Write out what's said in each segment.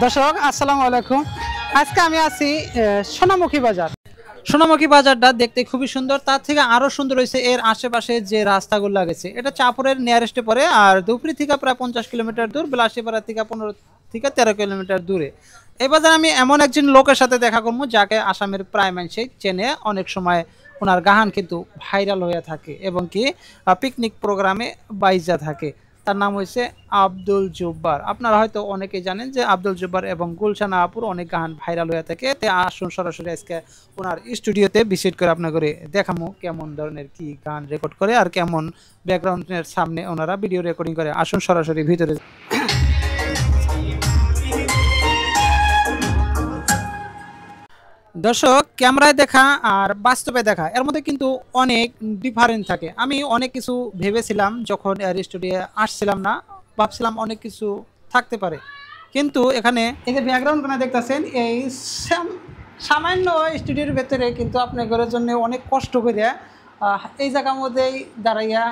দর্শক আসসালামু আলাইকুম। আজকে আমি আছি সোনামুখী বাজার। সোনামুখী বাজারটা দেখতে খুবই সুন্দর, তার থেকে আরো সুন্দর হয়েছে এর আশেপাশে যে রাস্তাগুলো লাগেছে। এটা চাঁদপুরের নিয়ারেস্টে পড়ে, আর ধুপড়ি থেকে প্রায় 50 কিলোমিটার দূর, বিলাসীপাড়া থেকে 15 থেকে 13 কিলোমিটার দূরে। এই বাজারে আমি এমন একজন লোকের সাথে দেখা করবো যাকে আসামের প্রায় মানুষই চেনে। অনেক সময় ওনার গান কিন্তু ভাইরাল হয়ে থাকে এবং কি পিকনিক প্রোগ্রামে বাইজা থাকে। তার নাম হয়েছে আব্দুল জব্বার। আপনারা হয়তো অনেকেই জানেন যে আব্দুল জব্বার এবং গুলশানা আপুর অনেক গান ভাইরাল হয়ে থাকে। তে আসুন সরাসরি আজকে ওনার স্টুডিওতে ভিজিট করে আপনাকে দেখামো কেমন ধরনের কি গান রেকর্ড করে আর কেমন ব্যাকগ্রাউন্ডের সামনে ওনারা ভিডিও রেকর্ডিং করে। আসুন সরাসরি ভিতরে। দর্শক, ক্যামেরায় দেখা আর বাস্তবে দেখা এর মধ্যে কিন্তু অনেক ডিফারেন্ট থাকে। আমি অনেক কিছু ভেবেছিলাম যখন এর স্টুডিও আসছিলাম, না ভাবছিলাম অনেক কিছু থাকতে পারে, কিন্তু এখানে এই যে ব্যাকগ্রাউন্ড গানে দেখতেছেন, এই সামান্য স্টুডিওর ভেতরে কিন্তু আপনাদের জন্য অনেক কষ্ট করে এই জায়গার মধ্যেই দাঁড়াইয়া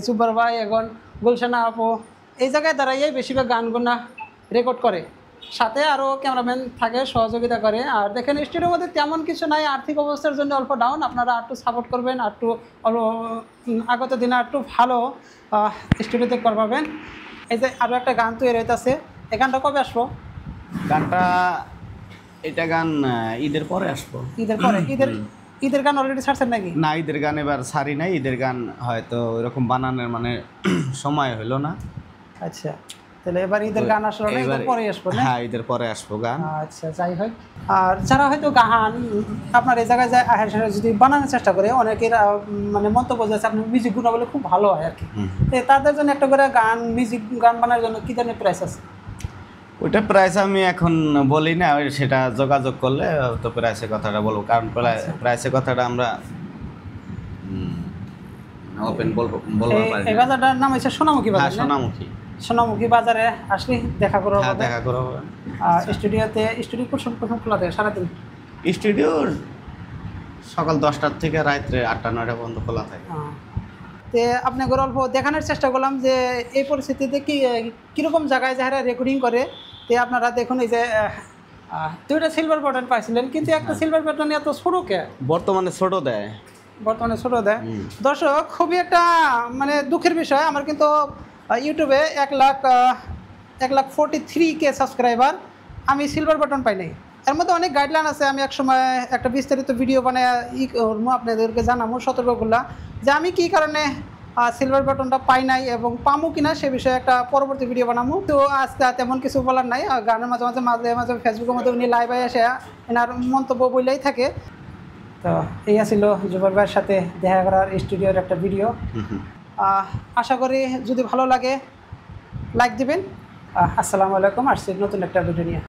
জুব্বার ভাই এখন গুলশানা আপু এই জায়গায় দাঁড়াইয়াই বেশিরভাগ গানগুনা রেকর্ড করে, সাথে আরও ক্যামেরাম্যান থাকে সহযোগিতা করে। আর দেখেন স্টুডিওর মধ্যে তেমন কিছু নাই, আর্থিক অবস্থার জন্য অল্প ডাউন। আপনারা একটু সাপোর্ট করবেন, আর একটু আগত দিনে একটু ভালো স্টুডিওতে করবেন। এই যে আরও একটা গান তৈরি হইতেছে, এই গানটা কবে আসবো? গানটা এটা গান ঈদের পরে আসবো। ঈদের পরে? ঈদের গান অলরেডি ছাড়ছেন নাকি? না, ঈদের গান এবার ছাড়ি নাই। ঈদের গান হয়তো এরকম বানানোর মানে সময় হলো না। আচ্ছা, তাহলে এবার ঈদের গান আসলে ঈদের পরে আসবো না? হ্যাঁ, ঈদের পরে আসবো গান। আচ্ছা, যাই হোক। আর যারা হয়তো গান আপনার এই জায়গায় যায় যদি বানানোর চেষ্টা করে, অনেকের মানে মন্তব্য যাচ্ছে আপনার মিউজিক গুলো বলে খুব ভালো হয় আর কি। তাদের জন্য একটা করে গান বানানোর জন্য কী ধরনের প্রাইস আছে? ওইটা প্রাইস আমি এখন বলি না, সেটা যোগাযোগ করলে তো প্রাইসের কথাটা বলবো, কারণ প্রাইসের কথাটা আমরা ওপেন বলবো। এই বাজারটার নাম হচ্ছে সোনামুখী বাজার। সোনামুখী বাজারে আসলে দেখা করবো। দেখা করবো। স্টুডিও প্রথম খোলা থাকে সারাদিন? স্টুডিও সকাল 10টার থেকে রাত্রে 8টা-9টা পর্যন্ত খোলা থাকে। তে আপনাকে অল্প দেখানোর চেষ্টা করলাম যে এই পরিস্থিতিতে কীরকম জায়গায় যারা রেকর্ডিং করে। তে আপনারা দেখুন, এই যে দুইটা সিলভার বাটন পাইছিলেন, কিন্তু একটা সিলভার বাটন এত ছোটো কে? বর্তমানে ছোটো দেয়। দর্শক, খুবই একটা মানে দুঃখের বিষয়। আমার কিন্তু ইউটিউবে 1,43,000 সাবস্ক্রাইবার, আমি সিলভার বাটন পাই নাই। এর মধ্যে অনেক গাইডলাইন আছে, আমি একসময় একটা বিস্তারিত ভিডিও বানায় আপনাদেরকে জানাবো, সতর্ক করলাম যে আমি কী কারণে সিলভার বাটনটা পাই নাই এবং পামু কিনা সে বিষয়ে একটা পরবর্তী ভিডিও বানাবো। তো আজকে তেমন কিছু বলার নাই। গানের মাঝে মাঝে ফেসবুকের মধ্যে উনি লাইভে এসে এনার মন্তব্য বললেই থাকে। তো এই ছিল জুবাইর ভাইয়ের সাথে দেখা করার স্টুডিওর একটা ভিডিও। আশা করি যদি ভালো লাগে লাইক দিবেন। আসসালামু আলাইকুম। আসছি নতুন একটা ভিডিও নিয়ে।